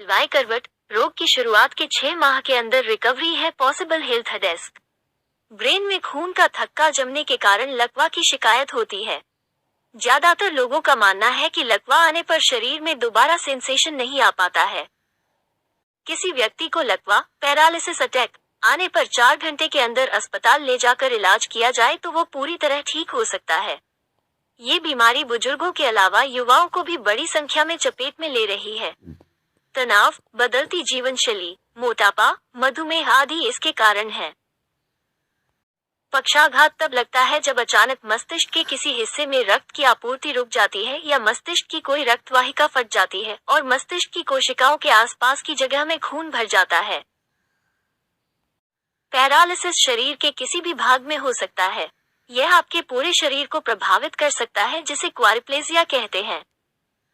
Y करवट रोग की शुरुआत के 6 माह के अंदर रिकवरी है पॉसिबल हेल्थ डेस्क। ब्रेन में खून का थक्का जमने के कारण लकवा की शिकायत होती है। ज्यादातर लोगों का मानना है कि लकवा आने पर शरीर में दोबारा सेंसेशन नहीं आ पाता है। किसी व्यक्ति को लकवा पैरालिसिस अटैक आने पर 4 घंटे के अंदर अस्पताल ले जाकर इलाज किया जाए तो वो पूरी तरह ठीक हो सकता है। ये बीमारी बुजुर्गों के अलावा युवाओं को भी बड़ी संख्या में चपेट में ले रही है। तनाव, बदलती जीवन शैली, मोटापा, मधुमेह आदि इसके कारण है। पक्षाघात तब लगता है जब अचानक मस्तिष्क के किसी हिस्से में रक्त की आपूर्ति रुक जाती है या मस्तिष्क की कोई रक्तवाहिका फट जाती है और मस्तिष्क की कोशिकाओं के आसपास की जगह में खून भर जाता है। पैरालिसिस शरीर के किसी भी भाग में हो सकता है। यह आपके पूरे शरीर को प्रभावित कर सकता है, जिसे क्वाड्रिप्लेजिया कहते हैं।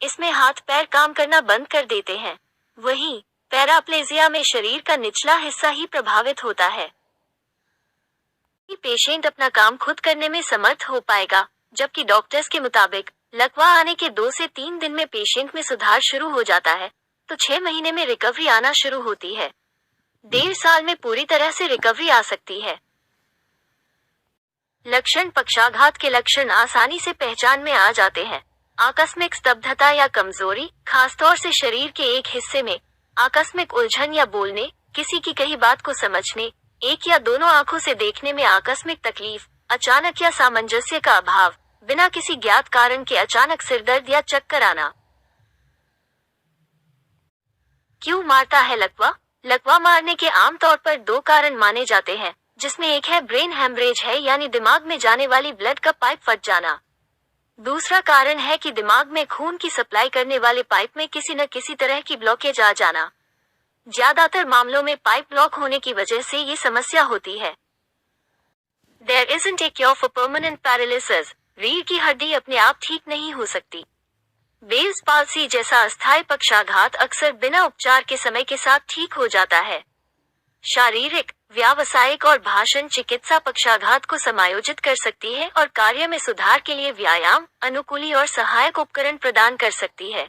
इसमें हाथ पैर काम करना बंद कर देते हैं। वहीं पैराप्लेजिया में शरीर का निचला हिस्सा ही प्रभावित होता है। पेशेंट अपना काम खुद करने में समर्थ हो पाएगा, जबकि डॉक्टर्स के मुताबिक लकवा आने के 2 से 3 दिन में पेशेंट में सुधार शुरू हो जाता है, तो 6 महीने में रिकवरी आना शुरू होती है। 1.5 साल में पूरी तरह से रिकवरी आ सकती है। लक्षण। पक्षाघात के लक्षण आसानी से पहचान में आ जाते हैं। आकस्मिक स्तब्धता या कमजोरी, खासतौर से शरीर के एक हिस्से में, आकस्मिक उलझन या बोलने, किसी की कही बात को समझने, एक या दोनों आंखों से देखने में आकस्मिक तकलीफ, अचानक या सामंजस्य का अभाव, बिना किसी ज्ञात कारण के अचानक सिरदर्द या चक्कर आना। क्यों मारता है लकवा? लकवा मारने के आमतौर पर 2 कारण माने जाते हैं, जिसमें एक है ब्रेन हेमरेज है, यानी दिमाग में जाने वाली ब्लड का पाइप फट जाना। दूसरा कारण है कि दिमाग में खून की सप्लाई करने वाले पाइप में किसी न किसी तरह की ब्लॉकेज आ जाना। ज्यादातर मामलों में पाइप ब्लॉक होने की वजह से ये समस्या होती है। There isn't a cure for permanent paralysis। रीढ़ की हड्डी अपने आप ठीक नहीं हो सकती। बेल्स पाल्सी जैसा अस्थायी पक्षाघात अक्सर बिना उपचार के समय के साथ ठीक हो जाता है। शारीरिक, व्यावसायिक और भाषण चिकित्सा पक्षाघात को समायोजित कर सकती है और कार्य में सुधार के लिए व्यायाम, अनुकूली और सहायक उपकरण प्रदान कर सकती है।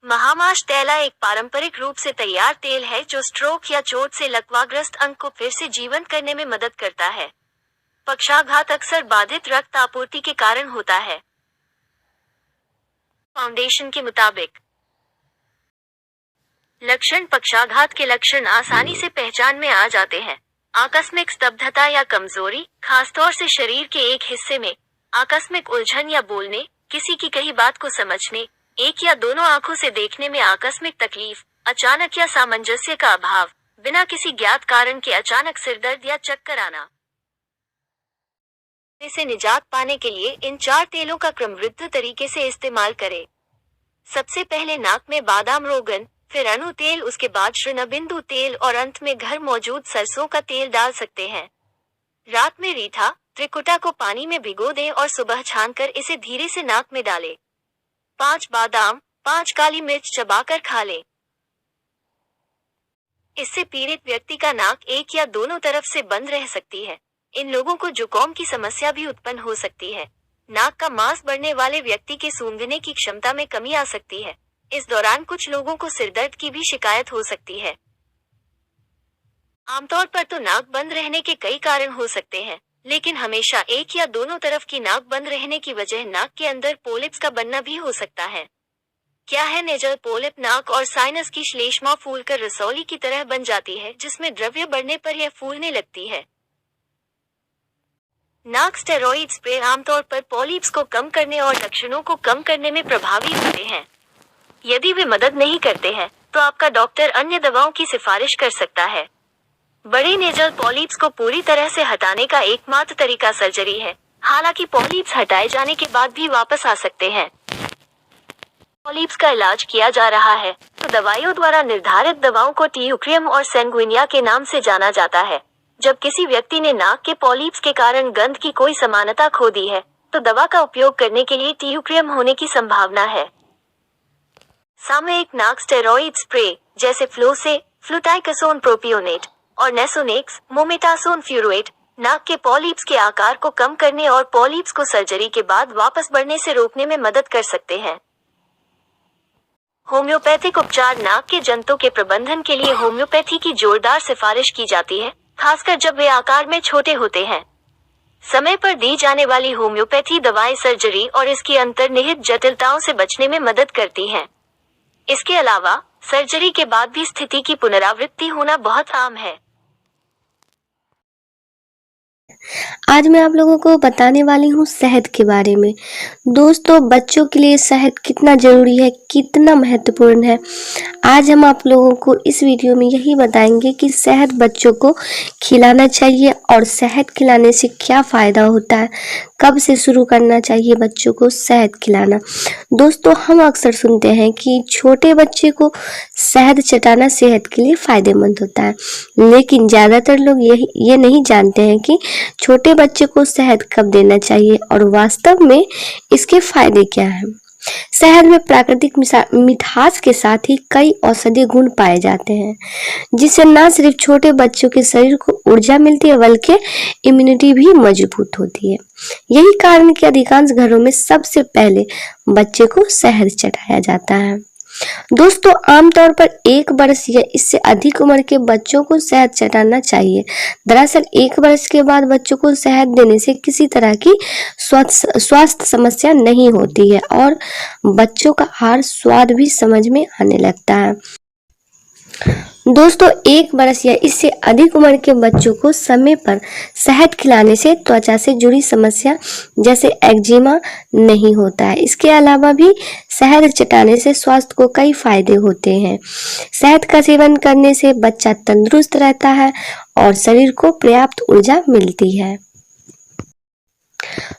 महामाश तैला एक पारंपरिक रूप से तैयार तेल है जो स्ट्रोक या चोट से लकवाग्रस्त अंग को फिर से जीवंत करने में मदद करता है। पक्षाघात अक्सर बाधित रक्त आपूर्ति के कारण होता है। फाउंडेशन के मुताबिक लक्षण। पक्षाघात के लक्षण आसानी से पहचान में आ जाते हैं। आकस्मिक स्तब्धता या कमजोरी, खासतौर से शरीर के एक हिस्से में, आकस्मिक उलझन या बोलने, किसी की कही बात को समझने, एक या दोनों आंखों से देखने में आकस्मिक तकलीफ, अचानक या सामंजस्य का अभाव, बिना किसी ज्ञात कारण के अचानक सिरदर्द या चक्कर आना। इससे निजात पाने के लिए इन 4 तेलों का क्रमबद्ध तरीके से इस्तेमाल करें। सबसे पहले नाक में बादाम रोगन, फिर अणु तेल, उसके बाद श्रृणबिंदु तेल और अंत में घर मौजूद सरसों का तेल डाल सकते हैं। रात में रीठा, त्रिकुटा को पानी में भिगो दें और सुबह छानकर इसे धीरे से नाक में डालें। 5 बादाम, 5 काली मिर्च चबाकर खा लें। इससे पीड़ित व्यक्ति का नाक एक या दोनों तरफ से बंद रह सकती है। इन लोगों को जुकाम की समस्या भी उत्पन्न हो सकती है। नाक का मांस बढ़ने वाले व्यक्ति के सूंघने की क्षमता में कमी आ सकती है। इस दौरान कुछ लोगों को सिरदर्द की भी शिकायत हो सकती है। आमतौर पर तो नाक बंद रहने के कई कारण हो सकते हैं, लेकिन हमेशा एक या दोनों तरफ की नाक बंद रहने की वजह नाक के अंदर पोलिप्स का बनना भी हो सकता है। क्या है नेजल पोलिप? नाक और साइनस की श्लेष्मा फूलकर रसौली की तरह बन जाती है, जिसमें द्रव्य बढ़ने पर यह फूलने लगती है। नाक स्टेरॉइड स्प्रे आमतौर पर पॉलिप्स को कम करने और लक्षणों को कम करने में प्रभावी होते हैं। यदि वे मदद नहीं करते हैं, तो आपका डॉक्टर अन्य दवाओं की सिफारिश कर सकता है। बड़े नेजल पॉलिप्स को पूरी तरह से हटाने का एकमात्र तरीका सर्जरी है। हालांकि पॉलिप्स हटाए जाने के बाद भी वापस आ सकते हैं। पॉलिप्स का इलाज किया जा रहा है तो दवाइयों द्वारा निर्धारित दवाओं को टियूक्रियम और सेंगुइनिया के नाम से जाना जाता है। जब किसी व्यक्ति ने नाक के पॉलिप्स के कारण गंध की कोई समानता खो दी है, तो दवा का उपयोग करने के लिए टियूक्रियम होने की संभावना है। सामयिक नाक स्टेरॉइड स्प्रे जैसे फ्लोसे, फ्लूटाइकासोन प्रोपियोनेट और नेसोनेक्स, मोमेटासोन फ्यूरोएट नाक के पॉलिप्स के आकार को कम करने और पॉलिप्स को सर्जरी के बाद वापस बढ़ने से रोकने में मदद कर सकते हैं। होम्योपैथिक उपचार नाक के जंतु के प्रबंधन के लिए होम्योपैथी की जोरदार सिफारिश की जाती है, खासकर जब वे आकार में छोटे होते हैं। समय पर दी जाने वाली होम्योपैथी दवाएं सर्जरी और इसकी अंतर्निहित जटिलताओं से बचने में मदद करती हैं। इसके अलावा सर्जरी के बाद भी स्थिति की पुनरावृत्ति होना बहुत आम है। आज मैं आप लोगों को बताने वाली हूँ सेहत के बारे में। दोस्तों, बच्चों के लिए सेहत कितना जरूरी है, कितना महत्वपूर्ण है, आज हम आप लोगों को इस वीडियो में यही बताएंगे कि सेहत बच्चों को खिलाना चाहिए और सेहत खिलाने से क्या फ़ायदा होता है, कब से शुरू करना चाहिए बच्चों को सेहत खिलाना। दोस्तों, हम अक्सर सुनते हैं कि छोटे बच्चे को शहद चटाना सेहत के लिए फ़ायदेमंद होता है, लेकिन ज़्यादातर लोग ये नहीं जानते हैं कि छोटे बच्चे को शहद कब देना चाहिए और वास्तव में इसके फायदे क्या हैं। शहद में प्राकृतिक मिठास के साथ ही कई औषधीय गुण पाए जाते हैं, जिससे न सिर्फ छोटे बच्चों के शरीर को ऊर्जा मिलती है बल्कि इम्यूनिटी भी मजबूत होती है। यही कारण कि अधिकांश घरों में सबसे पहले बच्चे को शहद चटाया जाता है। दोस्तों, आमतौर पर 1 वर्ष या इससे अधिक उम्र के बच्चों को शहद चटाना चाहिए। दरअसल 1 वर्ष के बाद बच्चों को शहद देने से किसी तरह की स्वास्थ्य समस्या नहीं होती है और बच्चों का आहार स्वाद भी समझ में आने लगता है। दोस्तों, 1 वर्ष या इससे अधिक उम्र के बच्चों को समय पर शहद खिलाने से त्वचा से जुड़ी समस्या जैसे एक्जिमा नहीं होता है। इसके अलावा भी शहद चटाने से स्वास्थ्य को कई फायदे होते हैं। शहद का सेवन करने से बच्चा तंदुरुस्त रहता है और शरीर को पर्याप्त ऊर्जा मिलती है।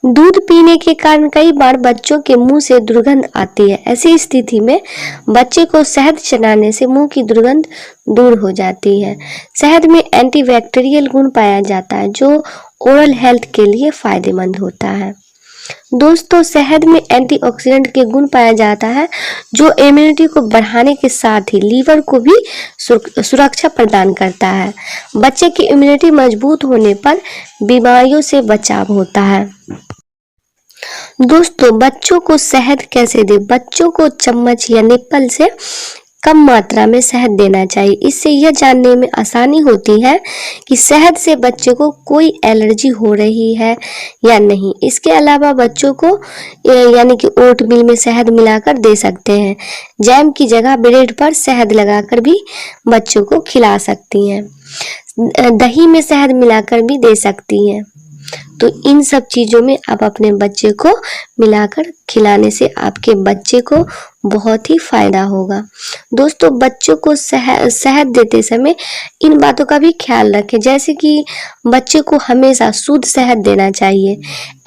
दूध पीने के कारण कई बार बच्चों के मुंह से दुर्गंध आती है। ऐसी स्थिति में बच्चे को शहद चटाने से मुंह की दुर्गंध दूर हो जाती है। शहद में एंटीबैक्टीरियल गुण पाया जाता है जो ओरल हेल्थ के लिए फायदेमंद होता है। दोस्तों, शहद में एंटीऑक्सीडेंट के गुण पाया जाता है जो इम्यूनिटी को बढ़ाने के साथ ही लीवर को भी सुरक्षा प्रदान करता है। बच्चे की इम्यूनिटी मजबूत होने पर बीमारियों से बचाव होता है। दोस्तों, बच्चों को शहद कैसे दें? बच्चों को चम्मच या निप्पल से कम मात्रा में शहद देना चाहिए। इससे यह जानने में आसानी होती है कि शहद से बच्चे को कोई एलर्जी हो रही है या नहीं। इसके अलावा बच्चों को यानी कि ओटमील में शहद मिलाकर दे सकते हैं। जैम की जगह ब्रेड पर शहद लगाकर भी बच्चों को खिला सकती हैं। दही में शहद मिलाकर भी दे सकती हैं। तो इन सब चीज़ों में आप अपने बच्चे को मिलाकर खिलाने से आपके बच्चे को बहुत ही फायदा होगा। दोस्तों, बच्चों को शहद देते समय इन बातों का भी ख्याल रखें, जैसे कि बच्चे को हमेशा शुद्ध शहद देना चाहिए।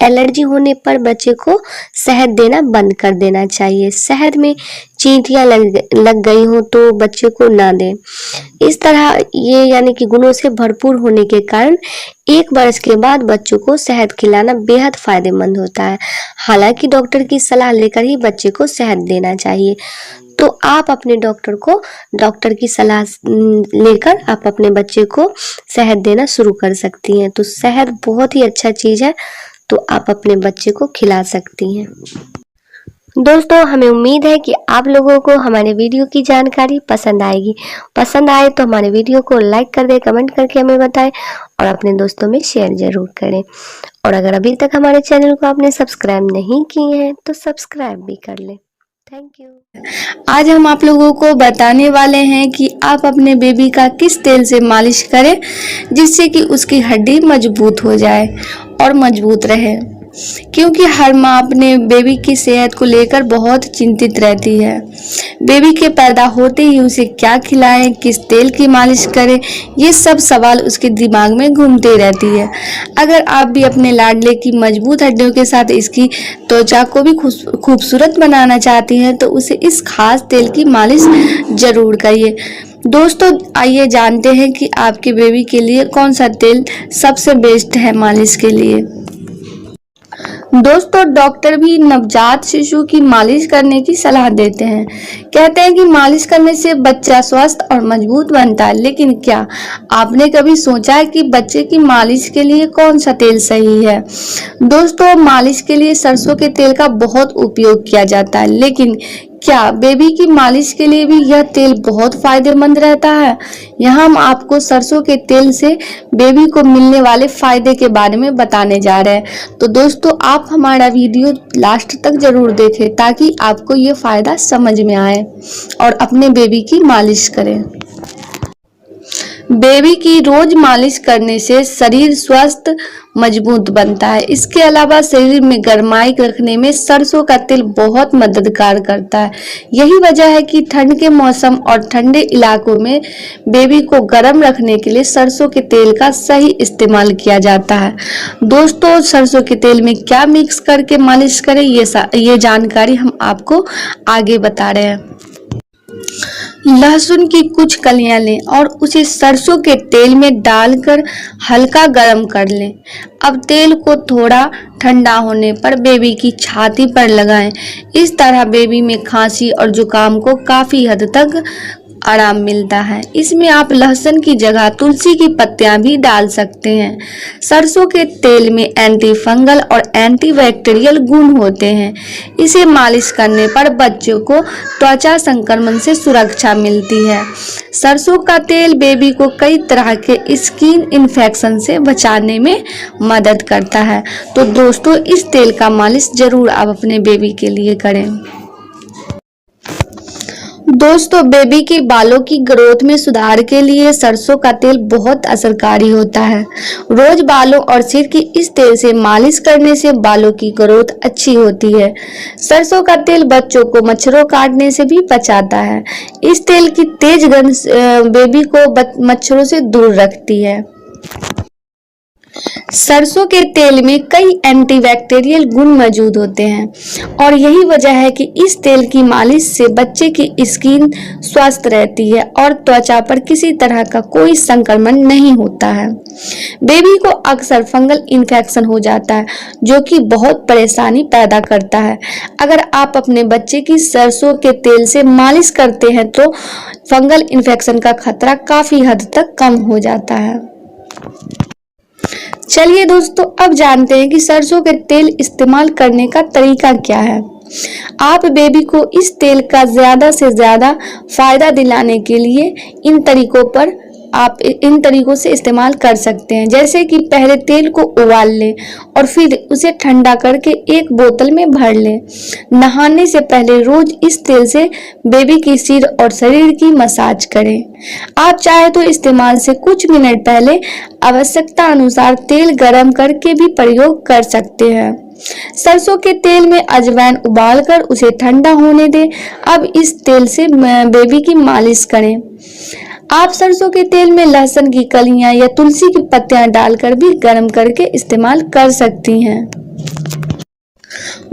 एलर्जी होने पर बच्चे को शहद देना बंद कर देना चाहिए। शहद में चींटियां लग गई हो तो बच्चे को ना दें। इस तरह ये यानी कि गुणों से भरपूर होने के कारण 1 वर्ष के बाद बच्चों को शहद खिलाना बेहद फायदेमंद होता है। हालांकि डॉक्टर की सलाह लेकर ही बच्चे को शहद देना चाहिए। तो आप अपने डॉक्टर की सलाह लेकर आप अपने बच्चे को शहद देना शुरू कर सकती हैं। तो शहद बहुत ही अच्छा चीज़ है, तो आप अपने बच्चे को खिला सकती हैं। दोस्तों, हमें उम्मीद है कि आप लोगों को हमारे वीडियो की जानकारी पसंद आएगी। पसंद आए तो हमारे वीडियो को लाइक कर दें, कमेंट करके हमें बताएं और अपने दोस्तों में शेयर जरूर करें। और अगर अभी तक हमारे चैनल को आपने सब्सक्राइब नहीं किए हैं तो सब्सक्राइब भी कर लें। Thank you. आज हम आप लोगों को बताने वाले हैं कि आप अपने बेबी का किस तेल से मालिश करें जिससे कि उसकी हड्डी मजबूत हो जाए और मजबूत रहे, क्योंकि हर माँ अपने बेबी की सेहत को लेकर बहुत चिंतित रहती है। बेबी के पैदा होते ही उसे क्या खिलाएं, किस तेल की मालिश करें, ये सब सवाल उसके दिमाग में घूमते रहती है। अगर आप भी अपने लाडले की मजबूत हड्डियों के साथ इसकी त्वचा को भी खूबसूरत बनाना चाहती हैं तो उसे इस खास तेल की मालिश जरूर करिए। दोस्तों, आइए जानते हैं कि आपके बेबी के लिए कौन सा तेल सबसे बेस्ट है मालिश के लिए। दोस्तों, डॉक्टर भी नवजात शिशु की मालिश करने की सलाह देते हैं। कहते हैं कि मालिश करने से बच्चा स्वस्थ और मजबूत बनता है। लेकिन क्या आपने कभी सोचा है कि बच्चे की मालिश के लिए कौन सा तेल सही है? दोस्तों, मालिश के लिए सरसों के तेल का बहुत उपयोग किया जाता है, लेकिन क्या बेबी की मालिश के लिए भी यह तेल बहुत फायदेमंद रहता है? यहाँ हम आपको सरसों के तेल से बेबी को मिलने वाले फायदे के बारे में बताने जा रहे हैं। तो दोस्तों आप हमारा वीडियो लास्ट तक जरूर देखें ताकि आपको ये फायदा समझ में आए और अपने बेबी की मालिश करें। बेबी की रोज मालिश करने से शरीर स्वस्थ मजबूत बनता है। इसके अलावा शरीर में गर्माई रखने में सरसों का तेल बहुत मददगार करता है। यही वजह है कि ठंड के मौसम और ठंडे इलाकों में बेबी को गर्म रखने के लिए सरसों के तेल का सही इस्तेमाल किया जाता है। दोस्तों सरसों के तेल में क्या मिक्स करके मालिश करें ये जानकारी हम आपको आगे बता रहे हैं। लहसुन की कुछ कलियां लें और उसे सरसों के तेल में डालकर हल्का गरम कर लें। अब तेल को थोड़ा ठंडा होने पर बेबी की छाती पर लगाएं। इस तरह बेबी में खांसी और जुकाम को काफी हद तक आराम मिलता है। इसमें आप लहसुन की जगह तुलसी की पत्तियां भी डाल सकते हैं। सरसों के तेल में एंटी फंगल और एंटीबैक्टीरियल गुण होते हैं। इसे मालिश करने पर बच्चों को त्वचा संक्रमण से सुरक्षा मिलती है। सरसों का तेल बेबी को कई तरह के स्किन इन्फेक्शन से बचाने में मदद करता है। तो दोस्तों इस तेल का मालिश जरूर आप अपने बेबी के लिए करें। दोस्तों बेबी के बालों की ग्रोथ में सुधार के लिए सरसों का तेल बहुत असरकारी होता है। रोज बालों और सिर की इस तेल से मालिश करने से बालों की ग्रोथ अच्छी होती है। सरसों का तेल बच्चों को मच्छरों काटने से भी बचाता है। इस तेल की तेज गंध बेबी को मच्छरों से दूर रखती है। सरसों के तेल में कई एंटीबैक्टीरियल गुण मौजूद होते हैं और यही वजह है कि इस तेल की मालिश से बच्चे की स्किन स्वस्थ रहती है और त्वचा पर किसी तरह का कोई संक्रमण नहीं होता है। बेबी को अक्सर फंगल इन्फेक्शन हो जाता है जो कि बहुत परेशानी पैदा करता है। अगर आप अपने बच्चे की सरसों के तेल से मालिश करते हैं तो फंगल इन्फेक्शन का खतरा काफी हद तक कम हो जाता है। चलिए दोस्तों अब जानते हैं कि सरसों के तेल इस्तेमाल करने का तरीका क्या है। आप बेबी को इस तेल का ज्यादा से ज्यादा फायदा दिलाने के लिए इन तरीकों से इस्तेमाल कर सकते हैं। जैसे कि पहले तेल को उबाल लें और फिर उसे ठंडा करके एक बोतल में भर लें। नहाने से पहले रोज इस तेल से बेबी की सिर और शरीर की मसाज करें। आप चाहे तो इस्तेमाल से कुछ मिनट पहले आवश्यकता अनुसार तेल गरम करके भी प्रयोग कर सकते हैं। सरसों के तेल में अजवाइन उबालकर उसे ठंडा होने दें। अब इस तेल से बेबी की मालिश करें। आप सरसों के तेल में लहसुन की कलियां या तुलसी की पत्तियां डालकर भी गर्म करके इस्तेमाल कर सकती हैं।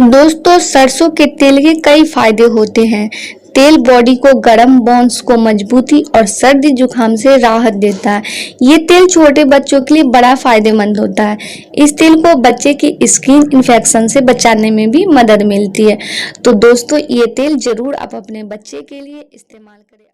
दोस्तों सरसों के तेल के कई फायदे होते हैं। तेल बॉडी को गर्म, बोन्स को मजबूती और सर्दी जुकाम से राहत देता है। ये तेल छोटे बच्चों के लिए बड़ा फायदेमंद होता है। इस तेल को बच्चे की स्किन इन्फेक्शन से बचाने में भी मदद मिलती है। तो दोस्तों ये तेल जरूर आप अपने बच्चे के लिए इस्तेमाल करें।